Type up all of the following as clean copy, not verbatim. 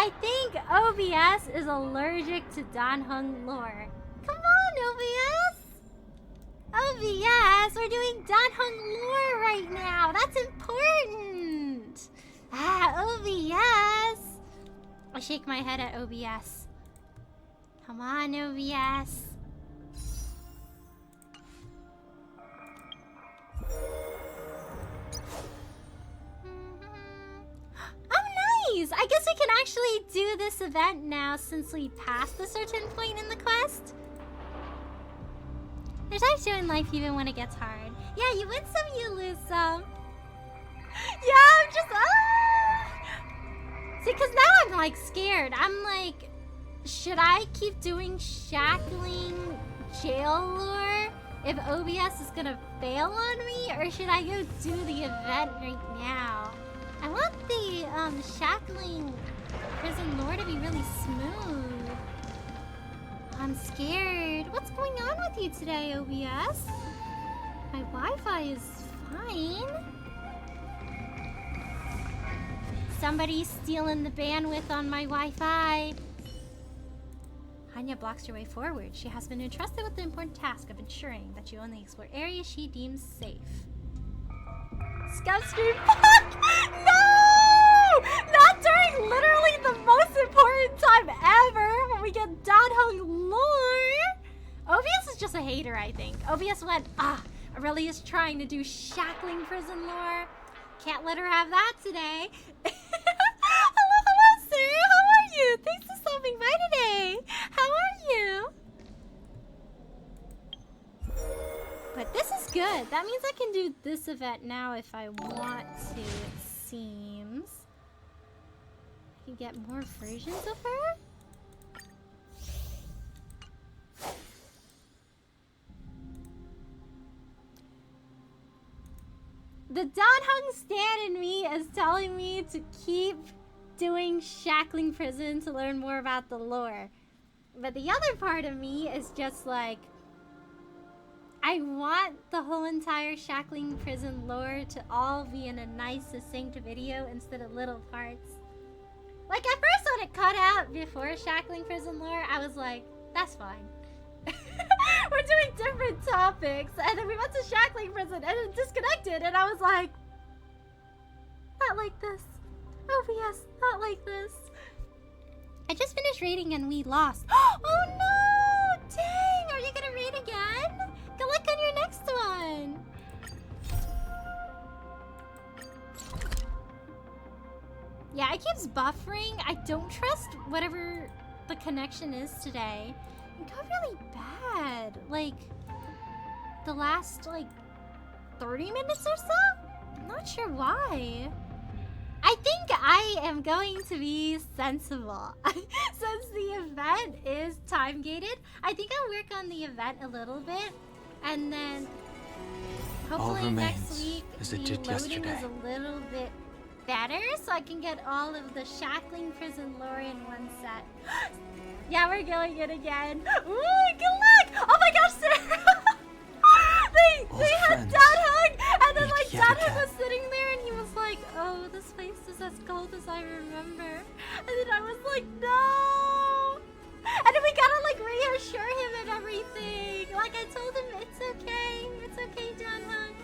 I think OBS is allergic to Danheng lore. Come on, OBS! OBS, we're doing Danheng lore right now. That's important. OBS. I shake my head at OBS. Come on, OBS. Oh, nice! I guess we can actually do this event now since we passed a certain point in the quest. There's actually in life even when it gets hard. Yeah, you win some, you lose some. Yeah, I'm just... See, because now I'm like scared. I'm like, should I keep doing shackling jail lore if OBS is gonna fail on me? Or should I go do the event right now? I want the shackling prison lore to be really smooth. I'm scared. What's going on with you today, OBS? My Wi-Fi is fine. Somebody's stealing the bandwidth on my Wi-Fi. Hanya blocks your way forward. She has been entrusted with the important task of ensuring that you only explore areas she deems safe. Scout stream. Fuck! No! Not during literally the most important time ever when we get Danheng lore. OBS is just a hater, I think. OBS went, Aurelia's trying to do shackling prison lore. Can't let her have that today. Hello, sir. How are you? Thanks for stopping by today. How are you? But this is good. That means I can do this event now if I want to, it seems. I can get more versions of her? The Danheng stan in me is telling me to keep doing shackling prison to learn more about the lore. But the other part of me is just like, I want the whole entire shackling prison lore to all be in a nice, succinct video instead of little parts. Like at first when it cut out before shackling prison lore, I was like, that's fine. We're doing different topics, and then we went to shackling prison and it disconnected, and I was like, not like this. OBS, not like this. I just finished raiding and we lost. Oh no! Dang! Are you gonna raid again? Good luck on your next one. Yeah, it keeps buffering. I don't trust whatever the connection is today. It got really bad. Like, the last, 30 minutes or so? I'm not sure why. I think I am going to be sensible. Since the event is time-gated, I think I'll work on the event a little bit. And then, hopefully next week, the loading is a little bit better. So I can get all of the shackling prison lore in one set. Yeah, we're going in again. Ooh, good luck! Oh my gosh, Sarah! they had Danheng, and then Danheng was sitting there, and he was like, "Oh, this place is as cold as I remember." And then I was like, "No!" And then we gotta reassure him and everything. Like I told him, it's okay, Danheng.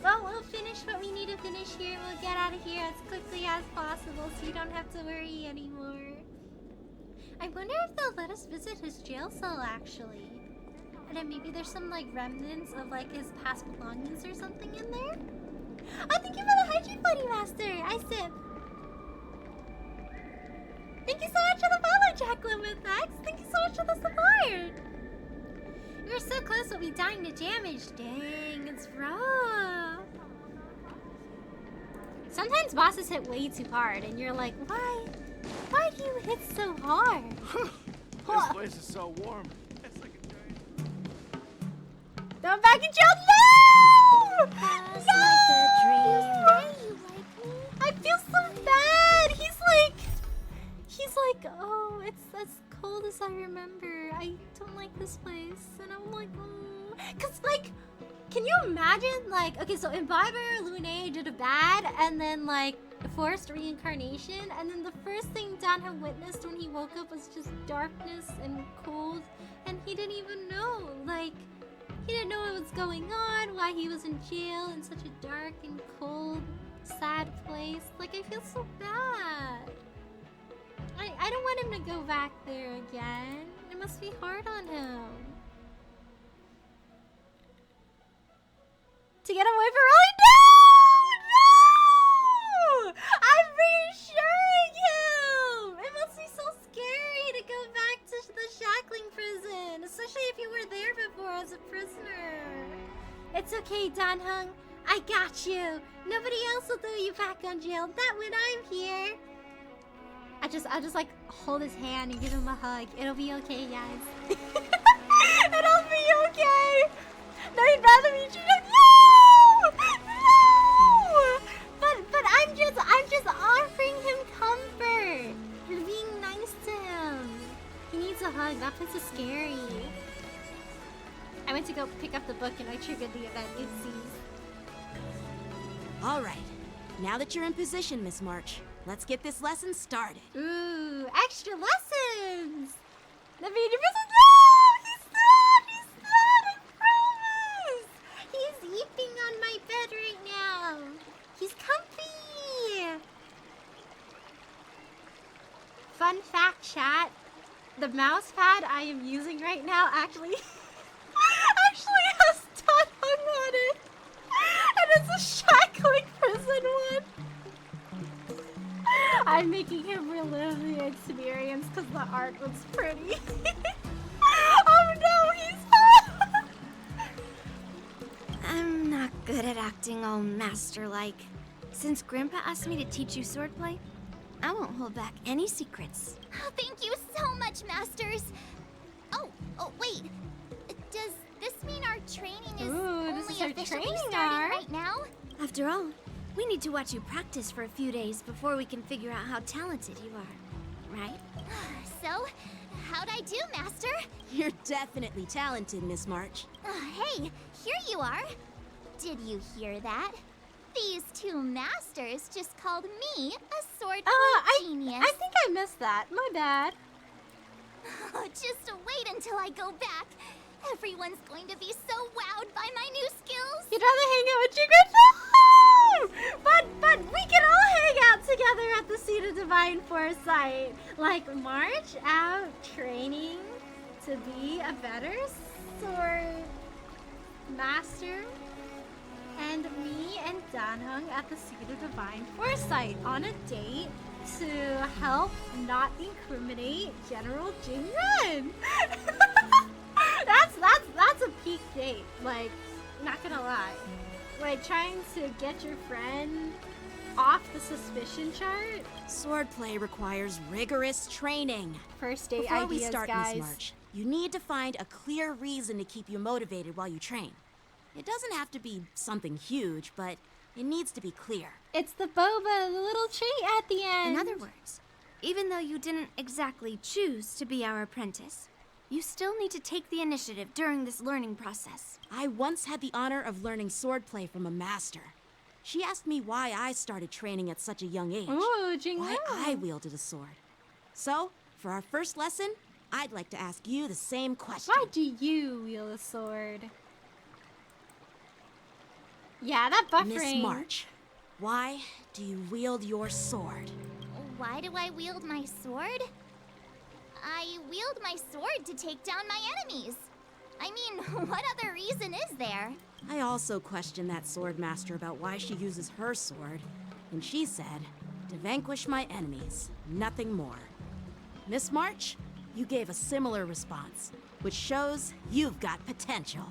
Well, we'll finish what we need to finish here. We'll get out of here as quickly as possible, so you don't have to worry anymore. I wonder if they'll let us visit his jail cell, actually. And then maybe there's some, remnants of, his past belongings or something in there? Oh, thank you for the hygiene buddy, Master! I sip. Thank you so much for the follow, Jacqueline with X. Thank you so much for the support! We were so close, we'll be dying to damage. Dang, it's rough. Sometimes bosses hit way too hard, and you're like, why? Why do you hit so hard? This place is so warm. It's like a giant... Go back in jail. No! Just No! like a dream. I feel so bad. He's like, oh, it's as cold as I remember. I don't like this place. And I'm like, oh. Cause can you imagine, okay, so Imbiber, Lune did a bad, and then forced reincarnation, and then the first thing Danha witnessed when he woke up was just darkness and cold, and he didn't even know. Like, he didn't know what was going on, why he was in jail in such a dark and cold, sad place. Like, I feel so bad. I don't want him to go back there again. It must be hard on him. To get away from Rolly? No! I'm reassuring him! It must be so scary to go back to the shackling prison, especially if you were there before as a prisoner. It's okay, Danhung. I got you. Nobody else will throw you back on jail. Not when I'm here. I'll just like hold his hand and give him a hug. It'll be okay, guys. It'll be okay. No, he'd rather be treated. No! No! But I'm just offering him comfort. You're being nice to him. He needs a hug. That place is scary. I went to go pick up the book and I triggered the event. Oopsies. All right. Now that you're in position, Miss March, let's get this lesson started. Ooh, extra lessons! The beauty person. No! He's not! I promise! He's eeping on my bed right now. He's comfy! Fun fact, chat. The mouse pad I am using right now actually has Danhung on it. And it's a shackling prison one. I'm making him relive the experience because the art was pretty. Oh no, he's I'm not good at acting all master-like. Since Grandpa asked me to teach you swordplay, I won't hold back any secrets. Oh, thank you so much, Masters. Oh, wait. Does this mean our training is Ooh, this only is our officially training starting arc. right now? After all, we need to watch you practice for a few days before we can figure out how talented you are, right? So, how'd I do, Master? You're definitely talented, Miss March. Hey, here you are. Did you hear that? These two masters just called me a swordplay genius. I think I missed that. My bad. Just wait until I go back. Everyone's going to be so wowed by my new skills. You'd rather hang out with Chico? No! But we can all hang out together at the Seat of Divine Foresight. Like, march out training to be a better sword master. And me and Danhung at the Seat of Divine Foresight on a date to help not incriminate General Jing Ren. That's a peak date. Like, not gonna lie. Like, trying to get your friend off the suspicion chart. Swordplay requires rigorous training. First date Before ideas, we start, guys. Miss March, you need to find a clear reason to keep you motivated while you train. It doesn't have to be something huge, but it needs to be clear. It's the boba, the little treat at the end. In other words, even though you didn't exactly choose to be our apprentice, you still need to take the initiative during this learning process. I once had the honor of learning swordplay from a master. She asked me why I started training at such a young age. Ooh, Jing Why Ren. I wielded a sword. So, for our first lesson, I'd like to ask you the same question. Why do you wield a sword? Yeah, that buffering. Miss March, why do you wield your sword? Why do I wield my sword? I wield my sword to take down my enemies. I mean, what other reason is there? I also questioned that sword master about why she uses her sword, and she said, to vanquish my enemies, nothing more. Miss March, you gave a similar response, which shows you've got potential.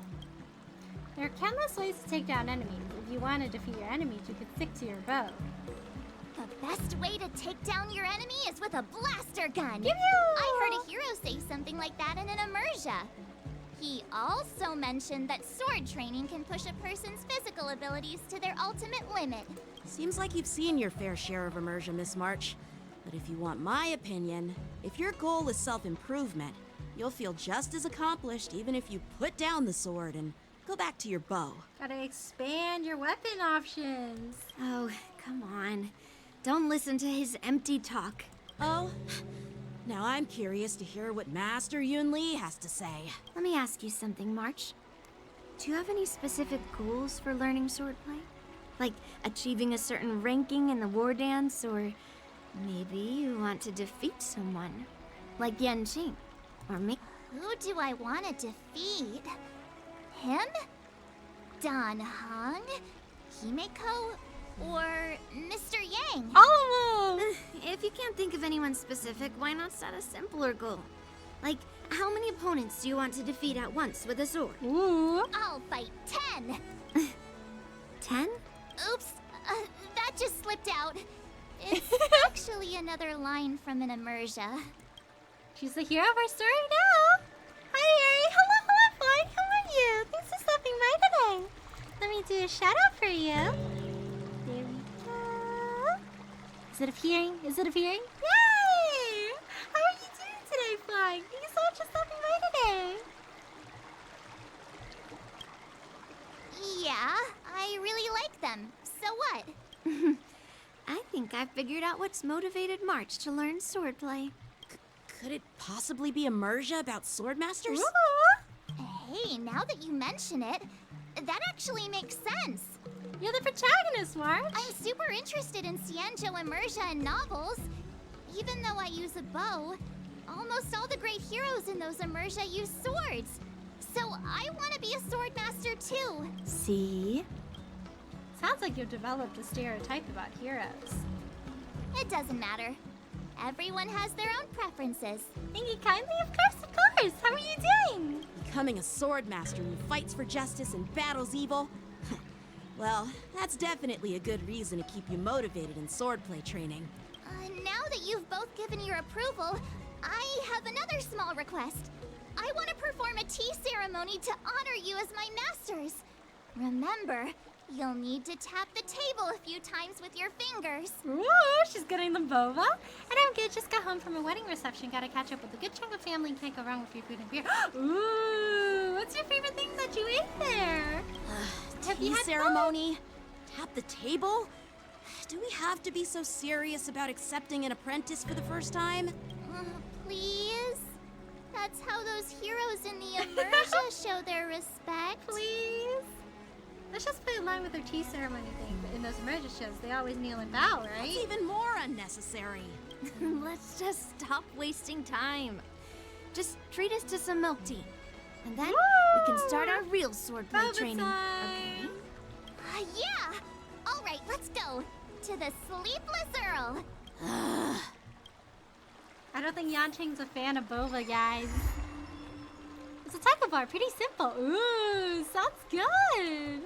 There are countless ways to take down enemies. If you want to defeat your enemies, you could stick to your bow. The best way to take down your enemy is with a blaster gun. Pew pew! I heard a hero say something like that in an immersia. He also mentioned that sword training can push a person's physical abilities to their ultimate limit. Seems like you've seen your fair share of immersion, Miss March. But if you want my opinion, if your goal is self-improvement, you'll feel just as accomplished even if you put down the sword and go back to your bow. Gotta expand your weapon options. Oh, come on. Don't listen to his empty talk. Oh, now I'm curious to hear what Master Yun Li has to say. Let me ask you something, March. Do you have any specific goals for learning swordplay? Like achieving a certain ranking in the war dance, or maybe you want to defeat someone, like Yan Qing, or me? Who do I want to defeat? Him? Dan Heng? Himeko? Or Mr. Yang? All of them! If you can't think of anyone specific, why not set a simpler goal? Like, how many opponents do you want to defeat at once with a sword? Ooh. I'll fight 10. 10? Oops, that just slipped out. It's actually another line from an immersia. She's the hero of our story now. Hi, Yuri. Hello, Flying. How are you? Thanks for stopping by today. Let me do a shout out for you. There we go. Is it appearing? Is it appearing? Yay! How are you doing today, Flying? Thank you so much for stopping by today. Yeah, I really like them. So what? I think I figured out what's motivated March to learn swordplay. Could it possibly be a Merja about swordmasters? Ooh. Hey, now that you mention it, that actually makes sense. You're the protagonist, March. I'm super interested in Xianzhou immersia and novels. Even though I use a bow, almost all the great heroes in those immersia use swords. So I want to be a sword master too. See? Sounds like you've developed a stereotype about heroes. It doesn't matter. Everyone has their own preferences. Thank you kindly. Of course, of course. How are you doing? Becoming a swordmaster who fights for justice and battles evil? Well, that's definitely a good reason to keep you motivated in swordplay training. Now that you've both given your approval, I have another small request. I want to perform a tea ceremony to honor you as my masters. Remember, you'll need to tap the table a few times with your fingers. Ooh, she's getting the boba. And I'm good. Just got home from a wedding reception. Gotta catch up with a good chunk of family. Can't go wrong with your food and beer. Ooh, what's your favorite thing that you ate there? Have you Tea had ceremony? Tap the table? Do we have to be so serious about accepting an apprentice for the first time? Please? That's how those heroes in the immersia show their respect. Please? Let's just play along with their tea ceremony thing. But in those immersion shows, they always kneel and bow, right? It's even more unnecessary. Let's just stop wasting time. Just treat us to some milk tea. And then we can start our real swordplay Boba training. time. Okay? Yeah! Alright, let's go. To the Sleepless Earl. I don't think Yanqing's a fan of boba, guys. It's a taco bar, pretty simple. Ooh, sounds good.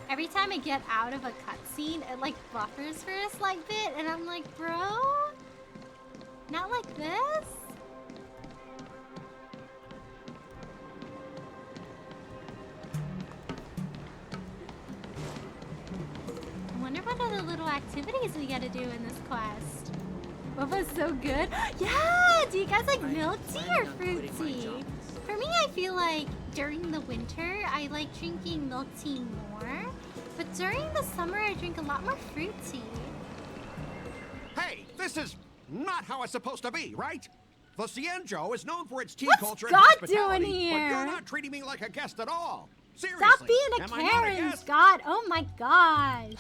Every time I get out of a cutscene, it like buffers for a slight bit, and I'm like, bro, not like this. I wonder what other little activities we gotta do in this quest. Boba's so good. Yeah! Do you guys like milk tea or fruit tea? For me, I feel like during the winter, I like drinking milk tea more. But during the summer, I drink a lot more fruit tea. Hey, this is not how it's supposed to be, right? The Xianzhou is known for its tea What's culture God and hospitality, doing here? but you're not treating me like a guest at all. Seriously. Stop being a am I not Karen, guest? Scott. Oh my gosh.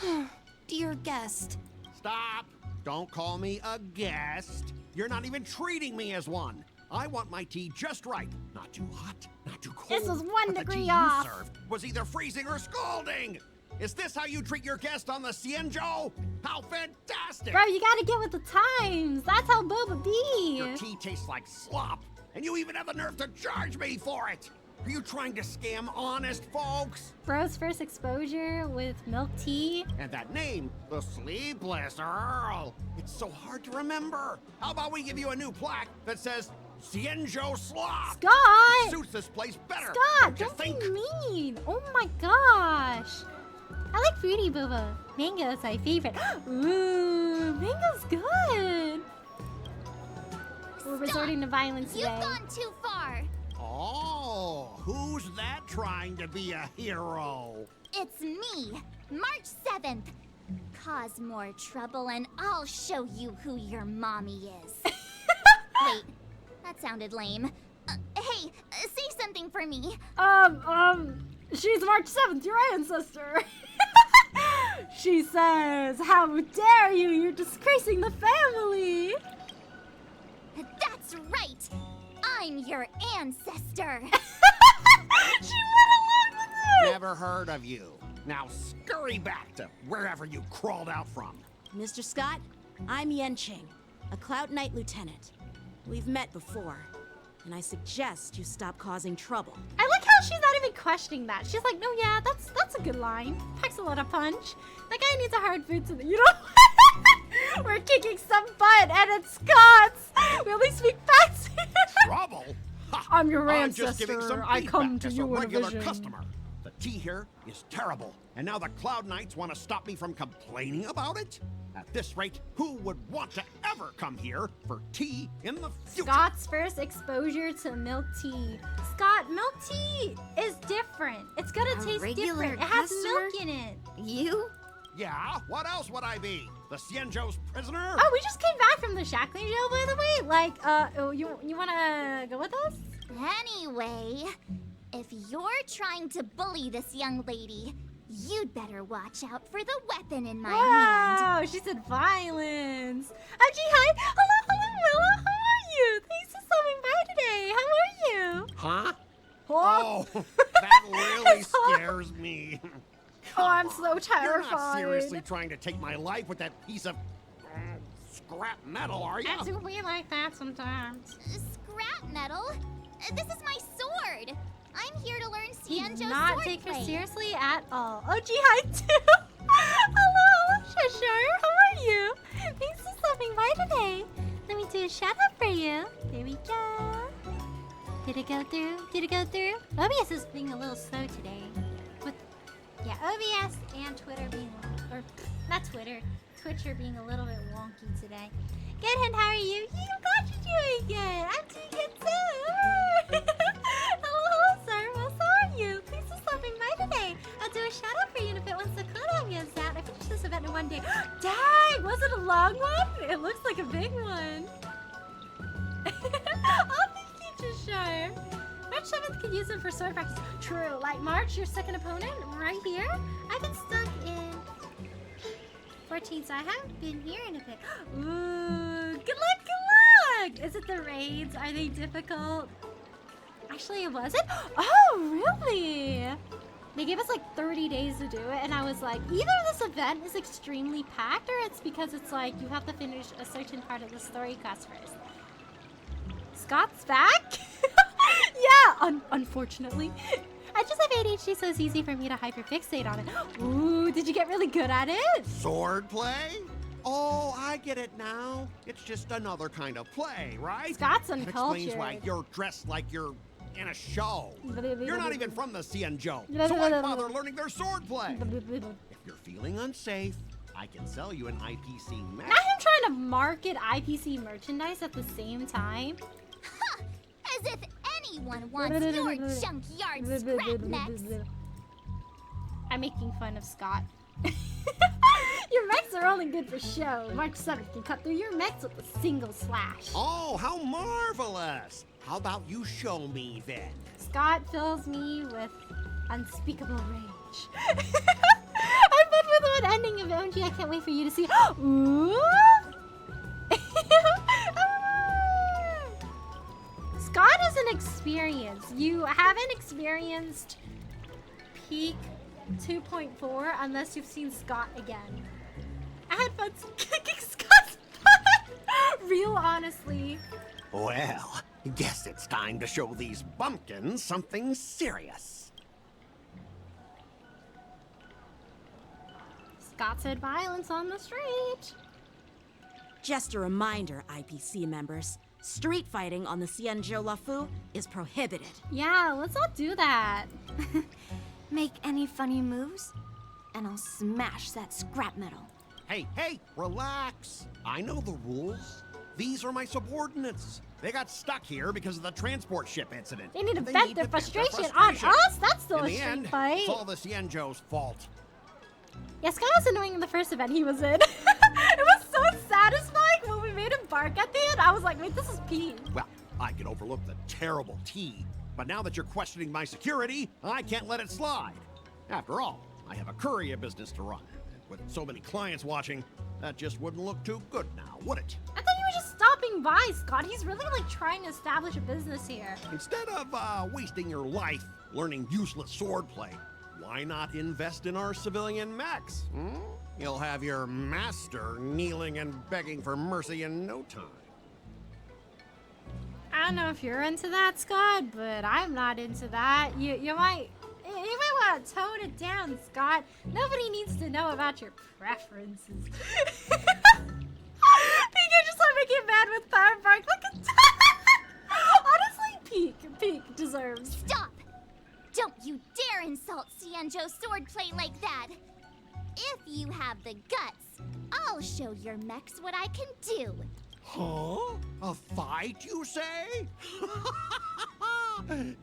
Dear guest. Stop. Don't call me a guest. You're not even treating me as one. I want my tea just right. Not too hot, not too cold. This was 1 but the degree tea off. you served was either freezing or scalding. Is this how you treat your guest on the Xianzhou? How fantastic! Bro, you gotta get with the times. That's how boba be. Your tea tastes like slop, and you even have the nerve to charge me for it. Are you trying to scam honest folks? Bro's first exposure with milk tea. And that name, the Sleepless Earl. It's so hard to remember. How about we give you a new plaque that says Xianzhou Slop? Scott! It suits this place better. Scott, you don't think? be mean. Oh my gosh. I like fruity boba. Mango is my favorite. Ooh, mango's good. We're resorting to violence You've today. gone too far. Oh, who's that trying to be a hero? It's me, March 7th. Cause more trouble and I'll show you who your mommy is. Wait, that sounded lame. Hey, say something for me. She's March 7th, your ancestor. She says, how dare you, you're disgracing the family. That's right. I'm your ancestor. She went along with it. Never heard of you. Now scurry back to wherever you crawled out from. Mr. Scott, I'm Yen Ching, a Cloud Knight lieutenant. We've met before, and I suggest you stop causing trouble. I like how she's not even questioning that. She's like, no, yeah, that's a good line. Packs a lot of punch. That guy needs a hard boot to the, you know? We're kicking some butt, and it's Scott's. We only speak facts here. Trouble? Ha! I'm your I'm just giving ancestor. some I come feedback to as you a in a regular vision. customer. The tea here is terrible, and now the Cloud Knights want to stop me from complaining about it? At this rate, who would want to ever come here for tea in the future? Scott's first exposure to milk tea. Scott, milk tea is different. It's gonna A taste regular different. It has customer? milk in it. You? Yeah, what else would I be? The Xianzhou's prisoner? Oh, we just came back from the shackling jail, by the way. Like, you wanna go with us? Anyway, if you're trying to bully this young lady, you'd better watch out for the weapon in my hand. Wow, she said violence. Oh, gee, hi. Hello, Willa. How are you? Thanks for stopping by today. How are you? Huh? Oh, Oh, that really It's hot. scares me. Oh, I'm Come so on, terrified. You're not seriously trying to take my life with that piece of scrap metal, are you? I do be like that sometimes. Scrap metal? This is my sword. I'm here to learn He Xianzhou's did not sword take her play. seriously at all. Oh, gee, hi, too. Hello, Cheshire. How are you? Thanks for stopping by today. Let me do a shout out for you. There we go. Did it go through? Did it go through? OBS is being a little slow today. With, yeah, OBS and Twitter being, or not Twitter, Twitch are being a little bit wonky today. Good, and how are you? You got you doing good. I'm doing good too. Hello, sir. Well, so are you. Please for stopping by today. I'll do a shout out for you in a bit once the cooldown gets out. I finished this event in one day. Dang, was it a long one? It looks like a big one. Oh, thank you, Cheshire. March 7th could use it for sword practice. True. Like March, your second opponent, right here. I've been stuck in 14, so I haven't been here in a bit. Ooh, good luck, good luck! Is it the raids? Are they difficult? Actually, it wasn't. Oh, really? They gave us like 30 days to do it, and I was like, either this event is extremely packed, or it's because it's like you have to finish a certain part of the story quest first. Scott's back? Yeah, unfortunately. I just have ADHD, so it's easy for me to hyperfixate on it. Ooh, did you get really good at it? Sword play? Oh, I get it now. It's just another kind of play, right? Scott's That uncultured. explains why you're dressed like you're in a show. You're not even from the Xianzhou, so why bother learning their sword play? If you're feeling unsafe, I can sell you an IPC Not mech. him trying to market IPC merchandise at the same time. Huh, as if anyone wants your junkyard scrap mechs. I'm making fun of Scott. Your mechs are only good for show. March 7th can cut through your mechs with a single slash. Oh, how marvelous! How about you show me then? Scott fills me with unspeakable rage. I'm fun with one ending of OMG. I can't wait for you to see. Ooh! Scott is an experience. You haven't experienced peak 2.4 unless you've seen Scott again. I had fun kicking Scott's butt. Real honestly. Well, guess it's time to show these bumpkins something serious. Scott said violence on the street. Just a reminder, IPC members, street fighting on the Xianzhou Lafu is prohibited. Yeah, let's not do that. Make any funny moves, and I'll smash that scrap metal. Hey, relax. I know the rules. These are my subordinates. They got stuck here because of the transport ship incident. They need to They vent need their to vent their frustration on frustration. us? That's still In a the street end, fight. it's all the Cienjo's fault. Yeah, Scott was annoying in the first event he was in. It was so satisfying when we made him bark at the end. I was like, wait, this is Pete. Well, I can overlook the terrible tea, but now that you're questioning my security, I can't let it slide. After all, I have a courier business to run. And with so many clients watching, that just wouldn't look too good now, would it? I thought you were just stopping by, Scott. He's really like trying to establish a business here. Instead of wasting your life learning useless swordplay, why not invest in our civilian mechs? You'll have your master kneeling and begging for mercy in no time. I don't know if you're into that, Scott, but I'm not into that. You might want to tone it down, Scott. Nobody needs to know about your preferences. You can just like make it mad with Power Park. Look at honestly, Peak deserves. Stop! Don't you dare insult Cienjo's swordplay like that! If you have the guts, I'll show your mechs what I can do. Huh? A fight, you say?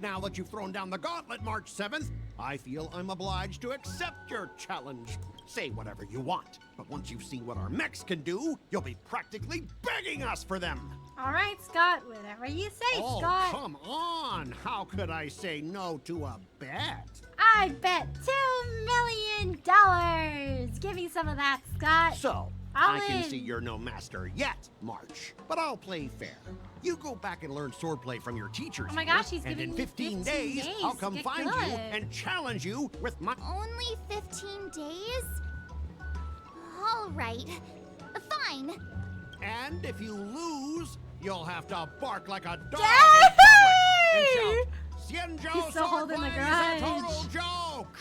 Now that you've thrown down the gauntlet, March 7th, I feel I'm obliged to accept your challenge. Say whatever you want, but once you've seen what our mechs can do, you'll be practically begging us for them. All right, Scott, whatever you say, Oh, Scott. come on. How could I say no to a bet? I bet $2 million. Give me some of that, Scott. So, I'll I can win. see you're no master yet, March. But I'll play fair. You go back and learn swordplay from your teachers. Oh my here, gosh, he's and giving in me 15 15 days, days I'll to come get find you good. and challenge you with my... Only 15 days? All right. Fine. And if you lose, you'll have to bark like a dog Yay! in public and shout, He's Cienjo still holding the swordplay is a total grudge. joke!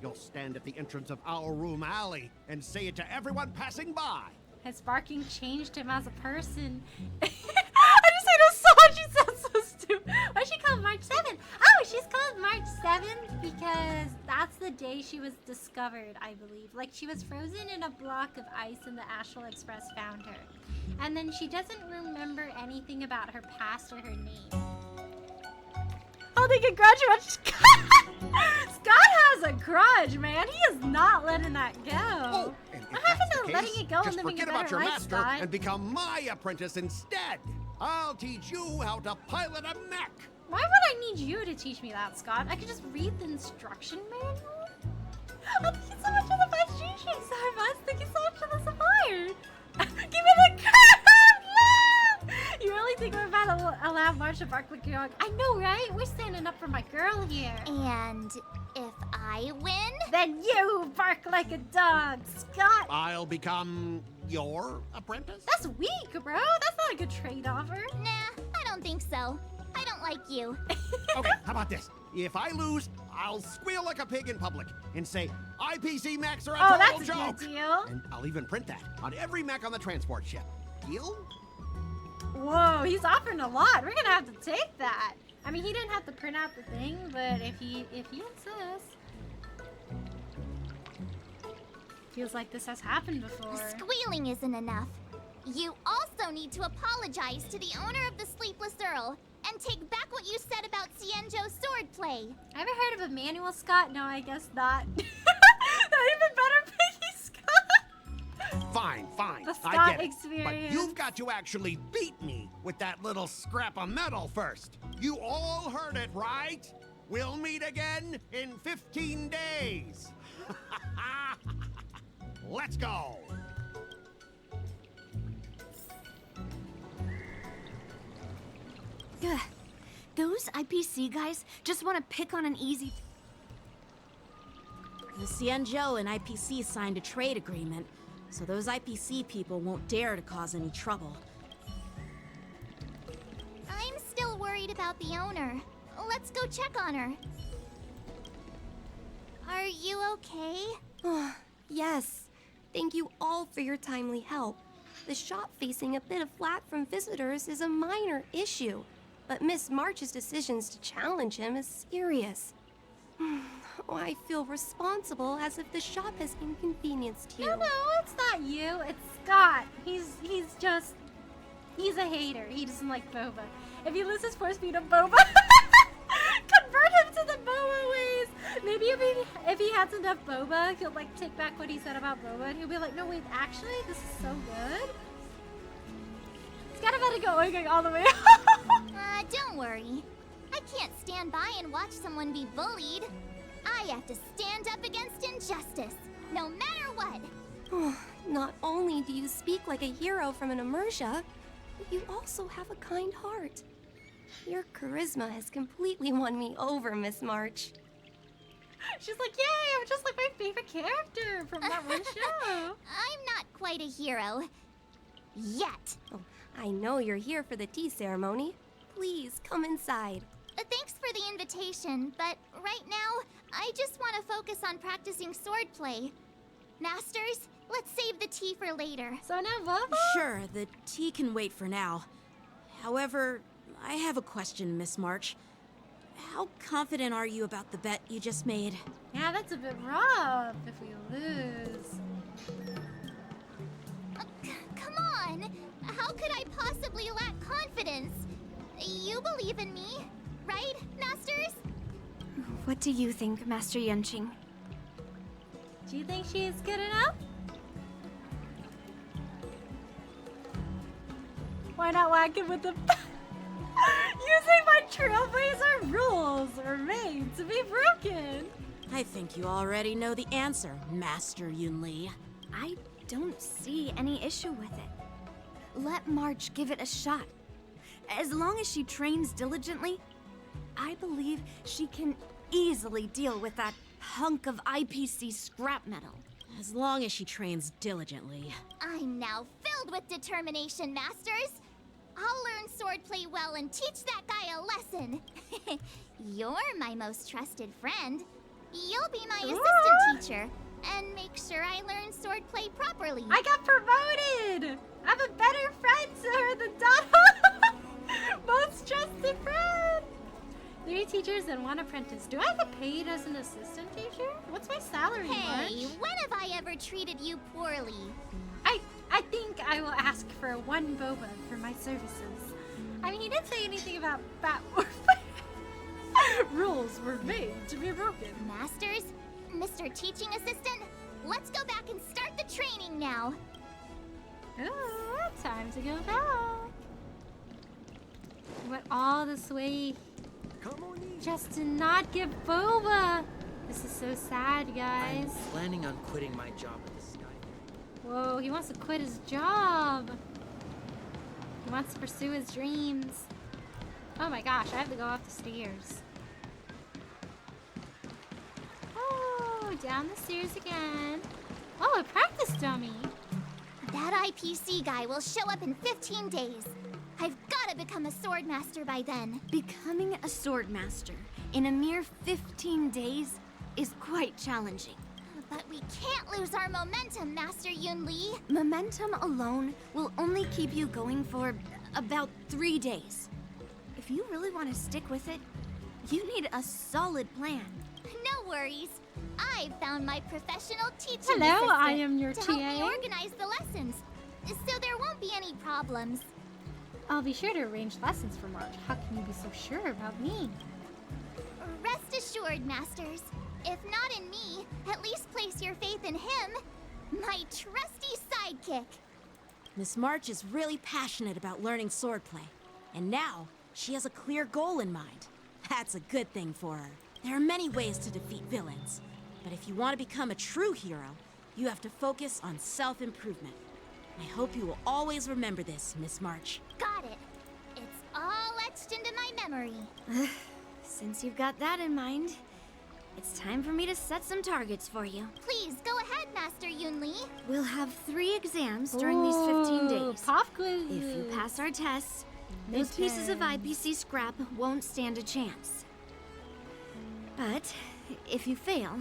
You'll stand at the entrance of our room alley and say it to everyone passing by. His barking changed him as a person. I just hate her so much. She sounds so stupid. Why is she called March 7th? Oh, she's called March 7th because that's the day she was discovered, I believe. Like, she was frozen in a block of ice and the Astral Express found her. And then she doesn't remember anything about her past or her name. Holding a grudge about Scott. Scott has a grudge, man. He is not letting that go. Oh, and if What that's happened the to case, letting it go and just living a forget better about your life, master Scott? and become my apprentice instead. I'll teach you how to pilot a mech. Why would I need you to teach me that, Scott? I could just read the instruction manual. Oh, thank you so much for the 5 streams, Sarmas. Thank you so much for the support. Give me the card! No! You really think we're about to allow March to bark like a dog? I know, right? We're standing up for my girl here. And if I win? Then you bark like a dog, Scott. I'll become your apprentice? That's weak, bro. That's not a good trade offer. Nah, I don't think so. I don't like you. Okay, how about this? If I lose, I'll squeal like a pig in public and say, IPC mechs are a Oh, total that's a joke. good deal. And I'll even print that on every mech on the transport ship. Deal? Whoa, he's offering a lot. We're gonna have to take that. I mean, he didn't have to print out the thing, but if he insists. Feels like this has happened before. Squealing isn't enough. You also need to apologize to the owner of the Sleepless Earl and take back what you said about Cienjo's swordplay. Ever heard of a manual, Scott? No, I guess not. Not even better, Piggy Scott. Fine, fine. The I Scott get it. experience. But you've got to actually beat me with that little scrap of metal first. You all heard it, right? We'll meet again in 15 days. Let's go. Ugh. Those IPC guys just want to pick on an easy... The Cienjo and IPC signed a trade agreement, so those IPC people won't dare to cause any trouble. I'm still worried about the owner. Let's go check on her. Are you okay? Yes. Thank you all for your timely help. The shop facing a bit of flack from visitors is a minor issue, but Miss March's decisions to challenge him is serious. Oh, I feel responsible as if the shop has inconvenienced you. No, it's not you. It's Scott. He's He's a hater. He doesn't like boba. If he loses force feed of boba, convert him to the boba ways. Maybe if he has enough boba, he'll like take back what he said about boba, and he'll be like, no wait, actually, this is so good. It's kind of about to go going all the way up. Don't worry. I can't stand by and watch someone be bullied. I have to stand up against injustice, no matter what. Not only do you speak like a hero from an immersia, but you also have a kind heart. Your charisma has completely won me over, Miss March. She's like, yay, I'm just like my favorite character from that one show. I'm not quite a hero. Yet. Oh, I know you're here for the tea ceremony. Please come inside. Thanks for the invitation, but right now, I just want to focus on practicing swordplay. Masters, let's save the tea for later. So now boba? Sure, the tea can wait for now. However, I have a question, Miss March. How confident are you about the bet you just made? Yeah, that's a bit rough if we lose. Come on! How could I possibly lack confidence? You believe in me, right, Masters? What do you think, Master Yunqing? Do you think she is good enough? Why not whack him with the... Using my trailblazer rules are made to be broken. I think you already know the answer, Master Yunli. I don't see any issue with it. Let March give it a shot. As long as she trains diligently, I believe she can easily deal with that hunk of IPC scrap metal. As long as she trains diligently. I'm now filled with determination, Masters. I'll learn swordplay well and teach that guy a lesson. You're my most trusted friend. You'll be my assistant teacher and make sure I learn swordplay properly. I got promoted! I'm a better friend to her than Donna! Most trusted friend! 3 teachers and 1 apprentice. Do I get paid as an assistant teacher? What's my salary, Hey, March? when have I ever treated you poorly? I think I will ask for 1 boba for my services. I mean, he didn't say anything about bat warfare. Rules were made to be broken. Masters, Mr. Teaching Assistant, let's go back and start the training now. Ooh, time to go back. Went all this way Come on in. just to not get boba. This is so sad, guys. I'm planning on quitting my job at the Sky. Whoa, he wants to quit his job. He wants to pursue his dreams. Oh my gosh, I have to go up the stairs. Oh, down the stairs again. Oh, a practice dummy. That IPC guy will show up in 15 days. I've got to become a sword master by then. Becoming a sword master in a mere 15 days is quite challenging. But we can't lose our momentum, Master Yunli. Momentum alone will only keep you going for about 3 days. If you really want to stick with it, you need a solid plan. No worries. I've found my professional teaching Hello, assistant I am your to help me TA. organize the lessons, so there won't be any problems. I'll be sure to arrange lessons for March. How can you be so sure about me? Rest assured, Masters. If not in me, at least place your faith in him, my trusty sidekick. Miss March is really passionate about learning swordplay. And now, she has a clear goal in mind. That's a good thing for her. There are many ways to defeat villains. But if you want to become a true hero, you have to focus on self-improvement. I hope you will always remember this, Miss March. Got it. It's all etched into my memory. Since you've got that in mind, it's time for me to set some targets for you. Please go ahead, Master Yunli. We'll have 3 exams during these 15 Ooh, days. Pop quiz. If you pass our tests, those pieces of IPC scrap won't stand a chance. But if you fail,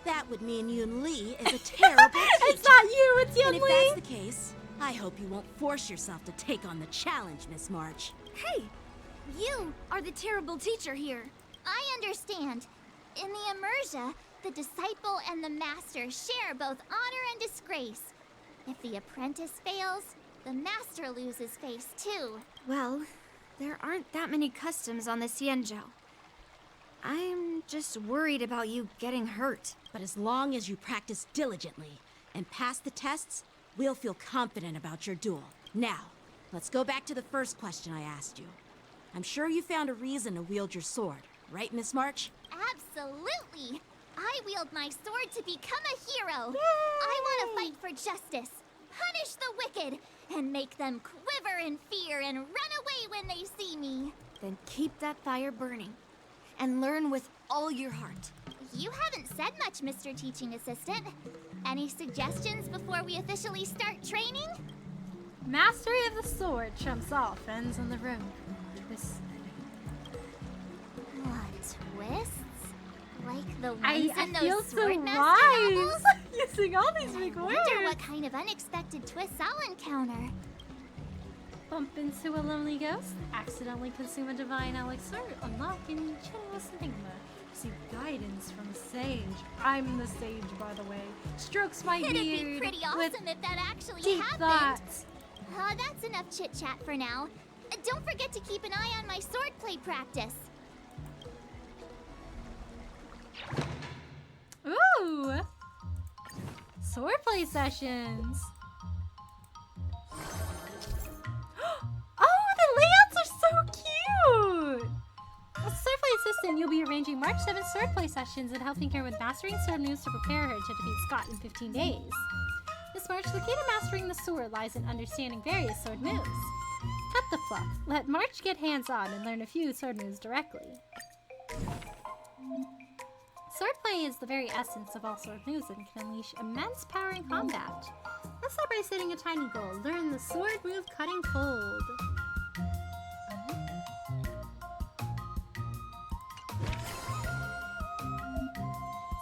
That would mean Yun Li is a terrible teacher. It's not you, it's And if Yunli. that's the case, I hope you won't force yourself to take on the challenge, Miss March. hey, you are the terrible teacher here. I understand. In the immersia, the disciple and the master share both honor and disgrace. If the apprentice fails, The master loses face too. Well, there aren't that many customs on the Xianzhou. I'm just worried about you getting hurt. But as long as you practice diligently and pass the tests, we'll feel confident about your duel. Now, let's go back to the first question I asked you. I'm sure you found a reason to wield your sword, right, Miss March? Absolutely! I wield my sword to become a hero! I want to fight for justice, punish the wicked, and make them quiver in fear and run away when they see me. Then keep that fire burning and learn with all your heart. You haven't said much, Mr. Teaching Assistant. Any suggestions before we officially start training? Mastery of the sword trumps all friends in the room. This. What, twists? Like the ones I in feel those so Swordmaster wise novels? using all these big I words. wonder what kind of unexpected twists I'll encounter. Bump into a lonely ghost, accidentally consume a divine elixir, unlock a generous enigma, receive guidance from a sage. I'm the sage, by the way. Strokes my It'd beard be pretty with awesome if that actually deep happened. thoughts. That's enough chit-chat for now. Don't forget to keep an eye on my swordplay practice. Ooh! Swordplay sessions. Oh, the layouts are so cute! As a swordplay assistant, you'll be arranging March 7th swordplay sessions and helping her with mastering sword moves to prepare her to defeat Scott in 15 days. This March, the key to mastering the sword lies in understanding various sword moves. Cut the fluff. Let March get hands-on and learn a few sword moves directly. Swordplay is the very essence of all sword moves and can unleash immense power in combat. Let's start by setting a tiny goal. Learn the sword move Cutting Fold.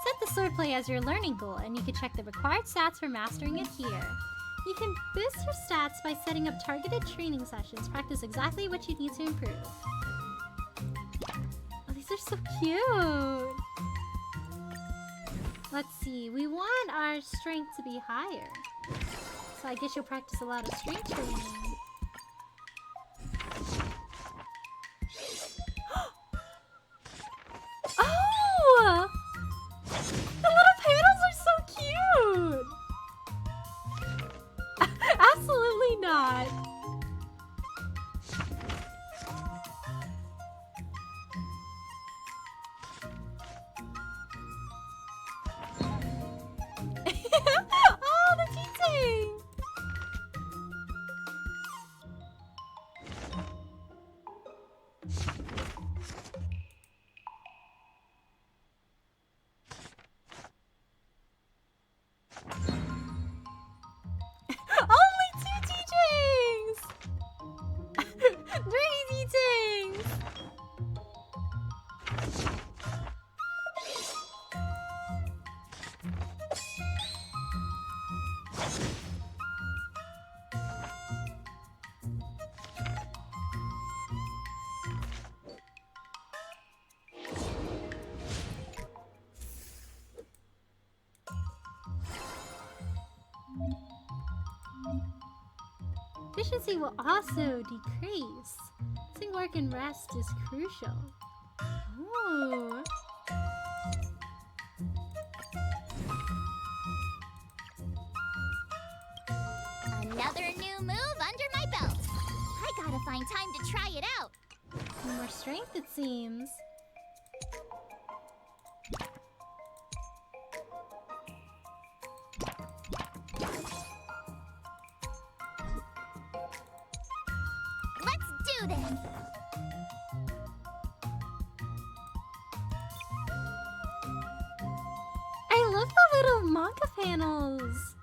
Set the swordplay as your learning goal, and you can check the required stats for mastering it here. You can boost your stats by setting up targeted training sessions. Practice exactly what you need to improve. Oh, these are so cute! Let's see, we want our strength to be higher. So I guess you'll practice a lot of strength training. Oh! The little panels are so cute! Absolutely not. Oh, the teaching! Only 2 teachings! 3 teachings! Efficiency will also decrease. Missing work and rest is crucial. Ooh. Another new move under my belt. I gotta find time to try it out. More strength, it seems. Let's do this. I love the little manga panels.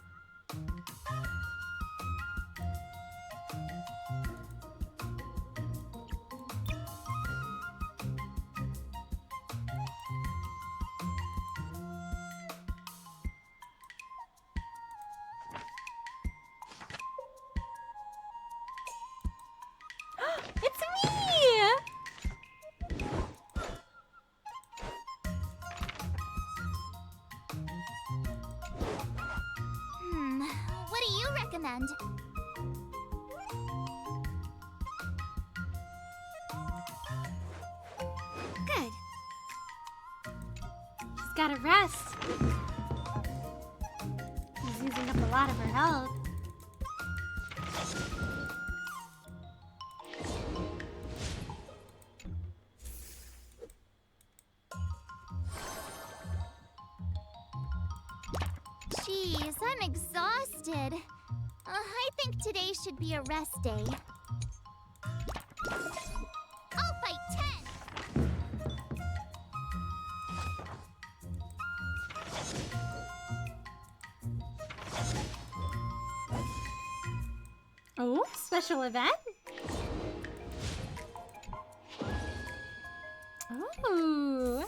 It's me! What do you recommend? gotta rest. She's using up a lot of her health. Jeez, I'm exhausted. I think today should be a rest day. I'll fight 10! Oh, special event? Ooh.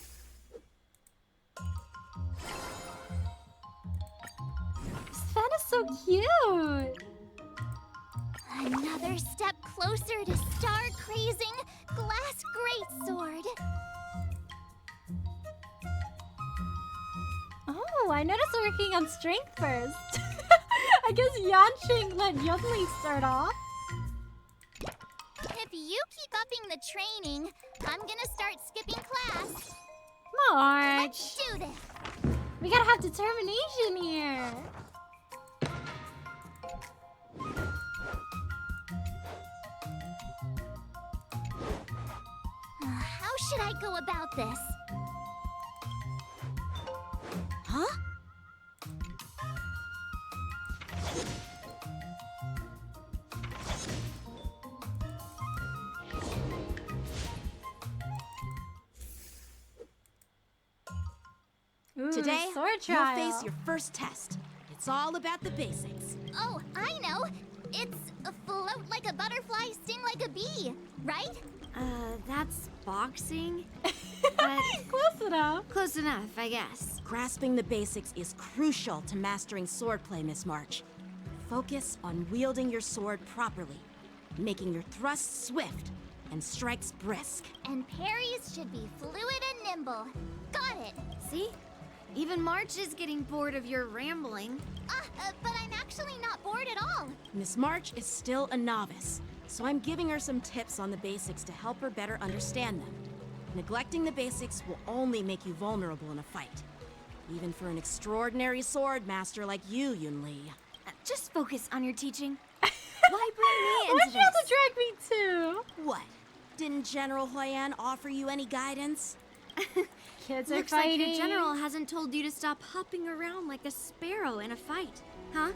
This fan is so cute. Another step closer to star-crazing glass greatsword. Oh, I noticed we're working on strength first. I guess Yanqing let Yunli start off. If you keep upping the training, I'm gonna start skipping class. March, Let's do this. we gotta have determination here. How should I go about this? Huh? Ooh, Today, sword you'll trial. face your first test. It's all about the basics. Oh, I know. It's float like a butterfly, sting like a bee, right? That's boxing. But Close enough. close enough, I guess. Grasping the basics is crucial to mastering swordplay, Miss March. Focus on wielding your sword properly, making your thrusts swift and strikes brisk. And parries should be fluid and nimble. Got it. See? Even March is getting bored of your rambling. But I'm actually not bored at all. Miss March is still a novice, so I'm giving her some tips on the basics to help her better understand them. Neglecting the basics will only make you vulnerable in a fight. Even for an extraordinary sword master like you, Yunli. Just focus on your teaching. Why bring me Why'd into you have to this? drag me too? What? Didn't General Huyan offer you any guidance? Kids are Looks like fighting. your general hasn't told you to stop hopping around like a sparrow in a fight, huh?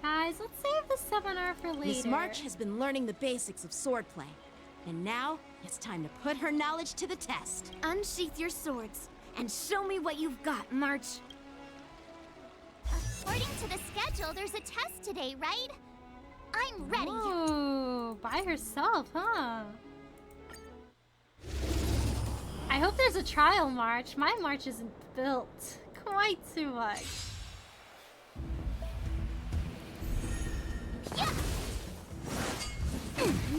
Guys, let's save the seminar for later. Miss March has been learning the basics of swordplay. And now, it's time to put her knowledge to the test. Unsheath your swords and show me what you've got, March. According to the schedule, there's a test today, right? I'm ready. Oh, by herself, huh? I hope there's a trial march. My march isn't built quite too much. Yeah.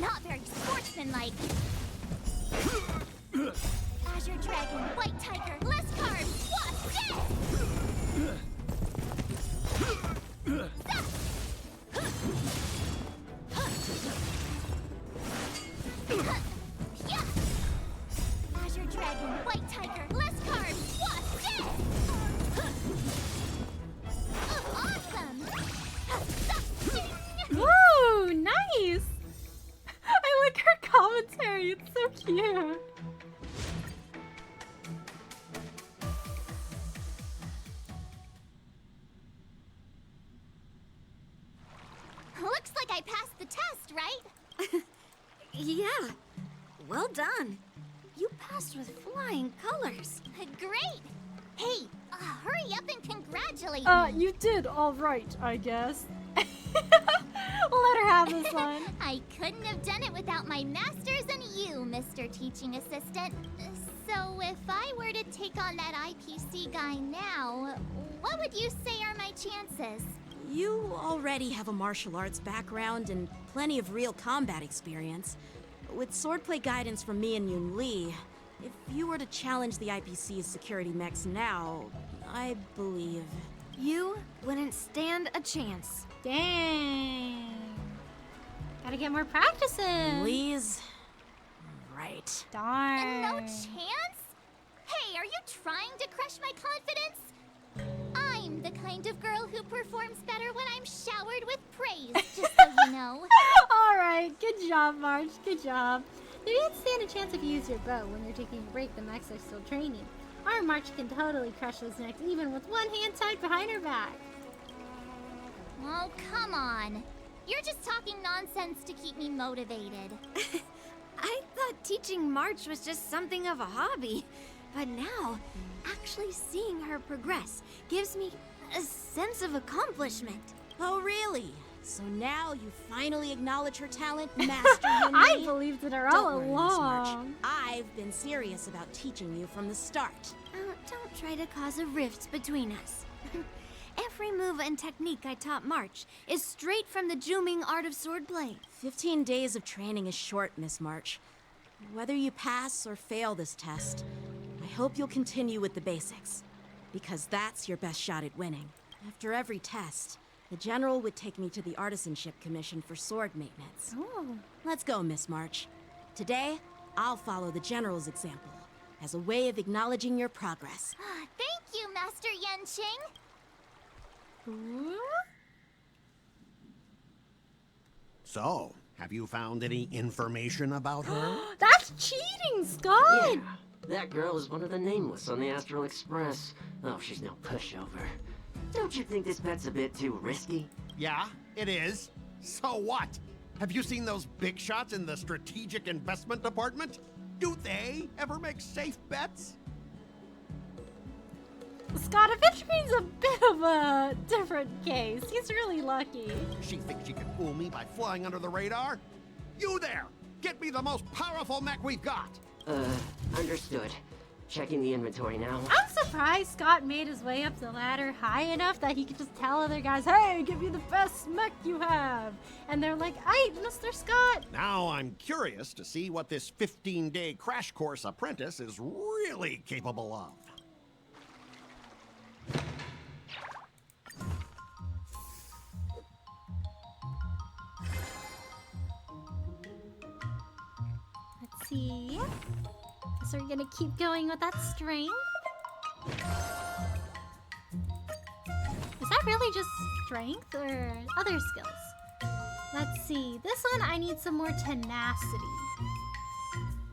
Not very sportsmanlike. Azure Dragon, White Tiger, less carbs, what? Yeah. Azure Dragon, White Tiger, less carbs, what? Awesome. Woo, nice! I like her commentary. It's so cute. Looks like I passed the test, right? Yeah. Well done. You passed with flying colors. Great! Hey, hurry up and congratulate me. You did all right, I guess. Let her have this one. I couldn't have done it without my masters and you, Mr. Teaching Assistant. So if I were to take on that IPC guy now, what would you say are my chances? You already have a martial arts background and plenty of real combat experience. With swordplay guidance from me and Yunli, if you were to challenge the IPC's security mechs now, I believe... You wouldn't stand a chance. Dang. Gotta get more practice in. Please? Right. Darn. No chance? Hey, are you trying to crush crush my confidence? I'm the kind of girl who performs better when I'm showered with praise, just so you know. Alright, good job, March. Good job. You didn't stand a chance if you use your bow when you're taking a break. The mechs are still training. Our March can totally crush those necks even with one hand tied behind her back. Oh, come on. You're just talking nonsense to keep me motivated. I thought teaching March was just something of a hobby, but now, actually seeing her progress gives me a sense of accomplishment. Oh, really? So now you finally acknowledge her talent, Master Yin I Li? believed in her Don't all worry, Miss March. along. I've been serious about teaching you from the start. Don't try to cause a rift between us. Every move and technique I taught March is straight from the Juming art of swordplay. 15 days of training is short, Miss March. Whether you pass or fail this test, I hope you'll continue with the basics, because that's your best shot at winning. After every test, the General would take me to the Artisanship Commission for sword maintenance. Oh. Let's go, Miss March. Today, I'll follow the General's example as a way of acknowledging your progress. Thank you, Master Yenqing. So, have you found any information about her? That's cheating, Scott! Yeah, that girl is one of the nameless on the Astral Express. Oh, she's no pushover. Don't you think this bet's a bit too risky? Yeah, it is. So what? Have you seen those big shots in the strategic investment department? Do they ever make safe bets? Scott, Adventuring's a bit of a different case. He's really lucky. She thinks she can fool me by flying under the radar? You there! Get me the most powerful mech we've got! Understood. Checking the inventory now. I'm surprised Scott made his way up the ladder high enough that he could just tell other guys, hey, give me the best mech you have. And they're like, hey, Mr. Scott. Now I'm curious to see what this 15-day crash course apprentice is really capable of. Let's see. So we're gonna keep going with that strength. Is that really just strength or other skills? Let's see. This one I need some more tenacity.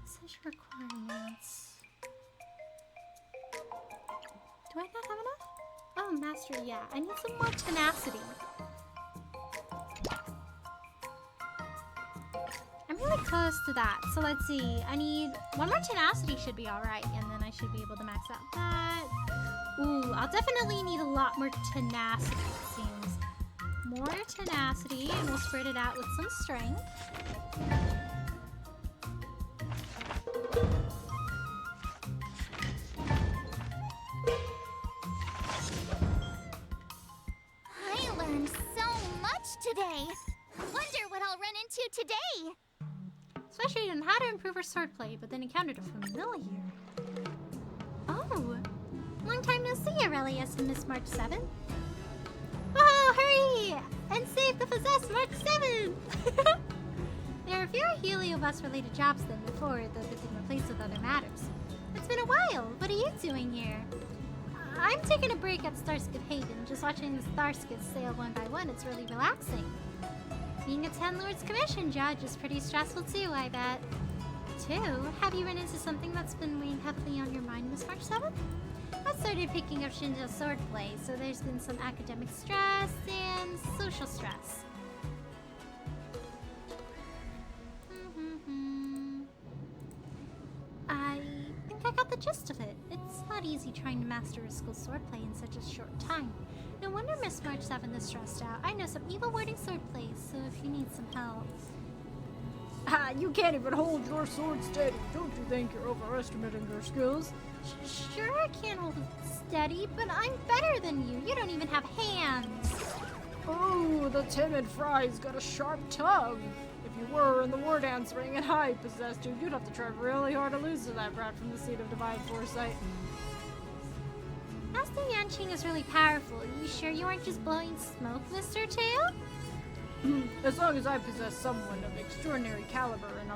Such requirements. Do I not have enough? Oh, mastery, yeah. I need some more tenacity. I'm really close to that. So let's see. I need one more tenacity should be alright, and then I should be able to max out that. Ooh, I'll definitely need a lot more tenacity, it seems. More tenacity, and we'll spread it out with some strength. I learned so much today. Wonder what I'll run into today. Especially on how to improve our swordplay, but then encountered a familiar. Oh, long time no see, Aurelius and Miss March 7. Oh, hurry! And save the possessed March 7! There are fewer Heliobus-related jobs than before, though they've been replaced with other matters. It's been a while. What are you doing here? I'm taking a break at Starskip Haven, just watching the Starskips sail one by one. It's really relaxing. Being a 10 Lords Commission judge is pretty stressful too, I bet. Too, have you run into something that's been weighing heavily on your mind, Miss March 7? I started picking up Shinjo's swordplay, so there's been some academic stress and social stress. I think I got the gist of it. It's not easy trying to master a school swordplay in such a short time. No wonder Miss March 7 is stressed out. I know some evil warding swordplays, so if you need some help. Ah, you can't even hold your sword steady. Don't you think you're overestimating your skills? Sure, I can't hold it steady, but I'm better than you. You don't even have hands. Oh, the timid Fry's got a sharp tongue. If you were in the war dance ring and I possessed you, you'd have to try really hard to lose to that brat from the seat of divine foresight. Master Yanqing is really powerful. Are you sure you aren't just blowing smoke, Mr. Tail? As long as I possess someone of extraordinary caliber and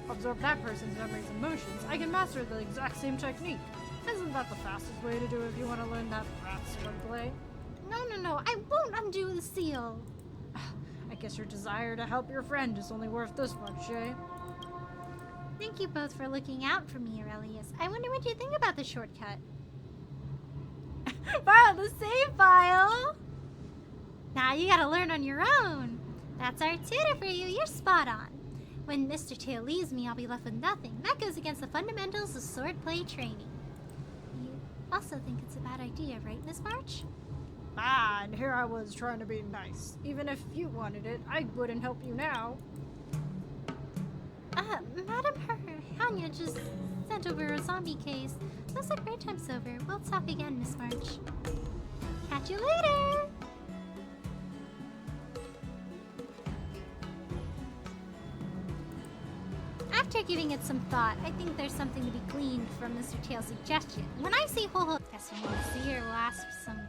absorb that person's memories and emotions, I can master the exact same technique. Hasn't about the fastest way to do it if you want to learn that rat swordplay? No, I won't undo the seal. I guess your desire to help your friend is only worth this much, eh? Thank you both for looking out for me, Aurelius. I wonder what you think about the shortcut. File the save file! Now you gotta learn on your own. That's our tutor for you. You're spot on. When Mr. Tail leaves me, I'll be left with nothing. That goes against the fundamentals of swordplay training. You also think it's a bad idea, right, Miss March? Ah, and here I was trying to be nice. Even if you wanted it, I wouldn't help you now. Madam Hanya just sent over a zombie case. Looks like our time's over. We'll talk again, Miss March. Catch you later! After giving it some thought, I think there's something to be gleaned from Mr. Tail's suggestion. When I see Ho-Ho, guess we won't see her, we'll ask for some